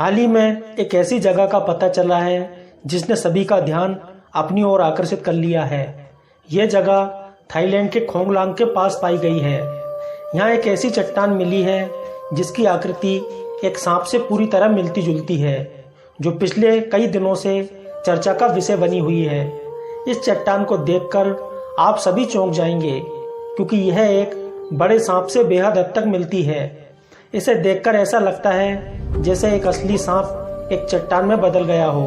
हाल ही में एक ऐसी जगह का पता चला है जिसने सभी का ध्यान अपनी ओर आकर्षित कर लिया है। यह जगह थाईलैंड के खोंगलांग के पास पाई गई है। यहाँ एक ऐसी चट्टान मिली है जिसकी आकृति एक सांप से पूरी तरह मिलती जुलती है, जो पिछले कई दिनों से चर्चा का विषय बनी हुई है। इस चट्टान को देखकर आप सभी चौंक जाएंगे, क्योंकि यह एक बड़े सांप से बेहद हद तक मिलती है। इसे देखकर ऐसा लगता है जैसे एक असली सांप एक चट्टान में बदल गया हो।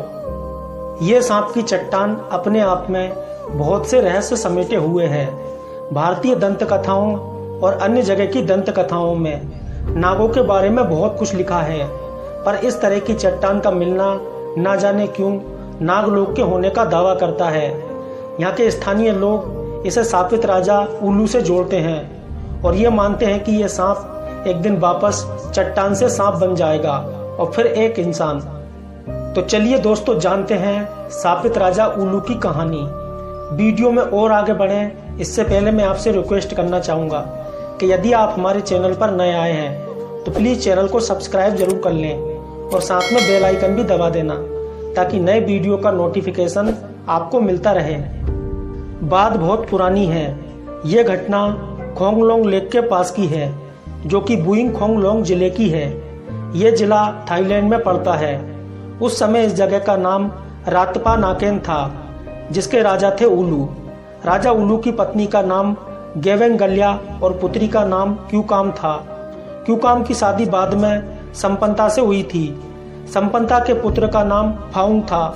यह सांप की चट्टान अपने आप में बहुत से रहस्य समेटे हुए है। भारतीय दंत कथाओं और अन्य जगह की दंत कथाओं में नागों के बारे में बहुत कुछ लिखा है, पर इस तरह की चट्टान का मिलना ना जाने क्यों नागलोक के होने का दावा करता है। यहाँ के स्थानीय लोग इसे शापित राजा उल्लू से जोड़ते हैं और ये मानते हैं कि यह सांप एक दिन वापस चट्टान से सांप बन जाएगा और फिर एक इंसान। तो चलिए दोस्तों, जानते हैं शापित राजा उल्लू की कहानी। वीडियो में और आगे बढ़ें इससे पहले मैं आपसे रिक्वेस्ट करना चाहूँगा कि यदि आप हमारे चैनल पर नए आए हैं तो प्लीज़ चैनल को सब्सक्राइब जरूर कर लें और साथ में बेल आइकन भी दबा देना, ताकि नए वीडियो का नोटिफिकेशन आपको मिलता रहे। बात बहुत पुरानी है। ये घटना खोंगलोंग लेक के पास की है, जो कि बुइंग खोंगलोंग जिले की है। यह जिला थाईलैंड में पड़ता है। उस समय इस जगह का नाम रातपा नाकेन था, जिसके राजा थे उल्लू। राजा उल्लू की पत्नी का नाम गेवेंगल्या और पुत्री का नाम क्यूकाम था। क्यूकाम की शादी बाद में संपन्ता से हुई थी। संपन्ता के पुत्र का नाम फाउंग था।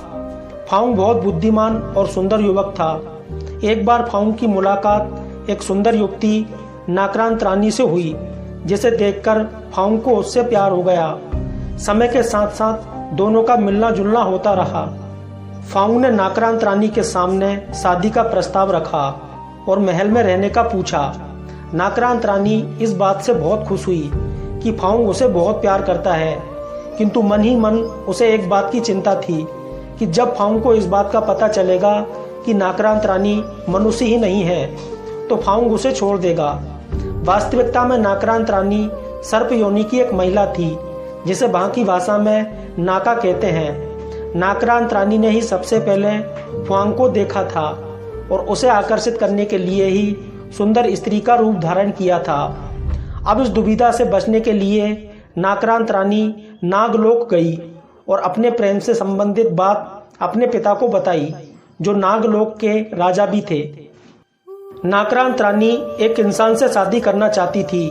फाउंग बहुत बुद्धिमान और सुंदर युवक था। एक बार फाउंग की मुलाकात एक सुंदर युवती नाक्रांत रानी से हुई, जिसे देखकर फाउंग को उससे प्यार हो गया। समय के साथ साथ दोनों का मिलना जुलना होता रहा। फाउंग ने नाक्रांत रानी के सामने शादी का प्रस्ताव रखा और महल में रहने का पूछा। नाक्रांत रानी इस बात से बहुत खुश हुई कि फाउंग उसे बहुत प्यार करता है, किंतु मन ही मन उसे एक बात की चिंता थी कि जब फाउंग को इस बात का पता चलेगा कि नाक्रांत रानी मनुष्य ही नहीं है तो फाउंग उसे छोड़ देगा। वास्तविकता में नाक्रांत रानी सर्प योनि की एक महिला थी, जिसे वहाँ की भाषा में नाका कहते हैं। नाक्रांत रानी ने ही सबसे पहले फाउंग को देखा था और उसे आकर्षित करने के लिए ही सुंदर स्त्री का रूप धारण किया था। अब इस दुविधा से बचने के लिए नाक्रांत रानी नागलोक गई और अपने प्रेम से संबंधित बात अपने पिता को बताई, जो नागलोक के राजा भी थे। नाक्रांत रानी एक इंसान से शादी करना चाहती थी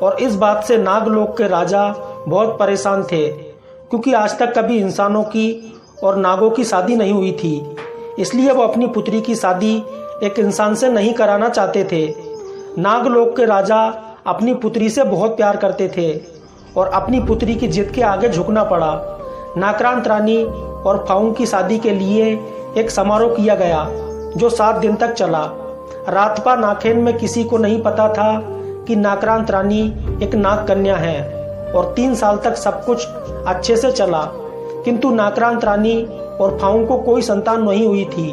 और इस बात से नागलोक के राजा बहुत परेशान थे, क्योंकि आज तक कभी इंसानों की और नागों की शादी नहीं हुई थी। इसलिए वो अपनी पुत्री की शादी एक इंसान से नहीं कराना चाहते थे। नागलोक के राजा अपनी पुत्री से बहुत प्यार करते थे और अपनी पुत्री की जिद के आगे झुकना पड़ा। नाक्रांत रानी और फाउंग की शादी के लिए एक समारोह किया गया, जो 7 दिन तक चला। रातपा नाकेन में किसी को नहीं पता था कि नाक्रांत रानी एक नाग कन्या है और 3 साल तक सब कुछ अच्छे से चला, किंतु नाक्रांत रानी और फाउंग को कोई संतान नहीं हुई थी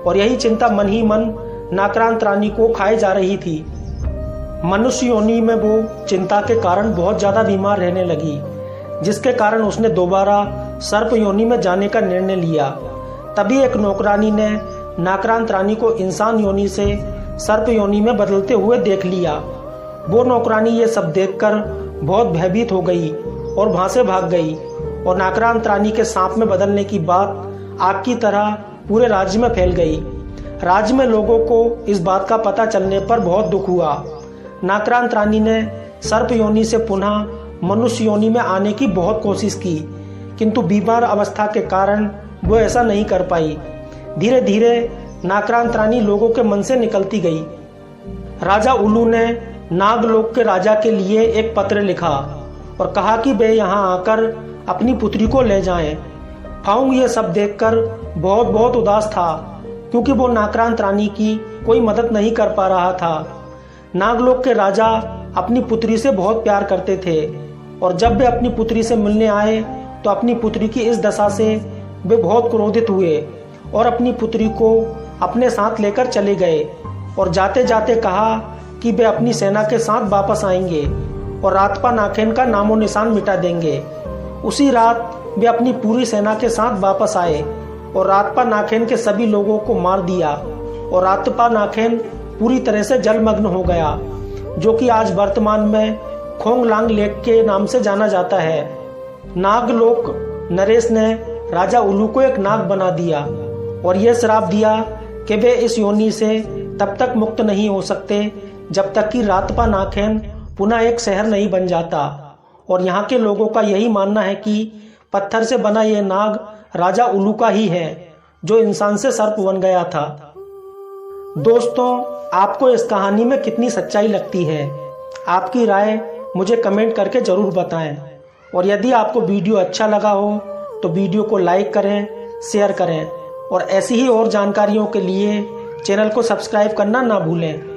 और यही चिंता मन ही मन नाक्रांत रानी को खाए जा रही थी। मनुष्य योनि में वो चिंता के कारण बहुत ज्यादा बीमार रहने लगी, जिसके कारण उसने दोबारा सर्प योनि में जाने का निर्णय लिया। तभी एक नौकरानी ने नाक्रांत रानी को इंसान योनि से सर्प योनि में बदलते हुए देख लिया। वो नौकरानी ये सब देखकर बहुत भयभीत हो गई और वहां से भाग गई और नाक्रांत रानी के सांप में बदलने की बात आग की तरह पूरे राज्य में फैल गई। राज्य में लोगों को इस बात का पता चलने पर बहुत दुख हुआ। नाक्रांत रानी ने सर्प योनि से पुनः मनुष्य योनि में आने की बहुत कोशिश की, किंतु बीमार अवस्था के कारण वो ऐसा नहीं कर पाई। धीरे धीरे नाक्रांत रानी लोगों के मन से निकलती गई। राजा उल्लू ने नागलोक के राजा के लिए एक पत्र लिखा और कहा कि वे यहाँ आकर अपनी पुत्री को ले जाएं। फाउंग ये सब देखकर बहुत उदास था, क्योंकि वो नाक्रांत रानी की कोई मदद नहीं कर पा रहा था। नागलोक के राजा अपनी पुत्री से बहुत प्यार करते थे और जब वे अपनी पुत्री से मिलने आए तो अपनी पुत्री की इस दशा से वे बहुत क्रोधित हुए और अपनी पुत्री को अपने साथ लेकर चले गए और जाते जाते कहा कि वे अपनी सेना के साथ वापस आएंगे और रातपा नाकेन का नामो निशान मिटा देंगे उसी रात वे अपनी पूरी सेना के साथ वापस आए और रातपा नाखेन के सभी लोगों को मार दिया और रातपा नाखेन पूरी तरह से जलमग्न हो गया, जो कि आज वर्तमान में खोंगलांग लेक के नाम से जाना जाता है। नागलोक नरेश ने राजा उल्लू को एक नाग बना दिया और यह श्राप दिया कि वे इस योनि से तब तक मुक्त नहीं हो सकते जब तक कि रातपा नाखेन पुनः एक शहर नहीं बन जाता। और यहाँ के लोगों का यही मानना है कि पत्थर से बना यह नाग राजा उल्लू का ही है, जो इंसान से सर्प बन गया था। दोस्तों, आपको इस कहानी में कितनी सच्चाई लगती है? आपकी राय मुझे कमेंट करके जरूर बताएं। और यदि आपको वीडियो अच्छा लगा हो तो वीडियो को लाइक करें, शेयर करें और ऐसी ही और जानकारियों के लिए चैनल को सब्सक्राइब करना ना भूलें।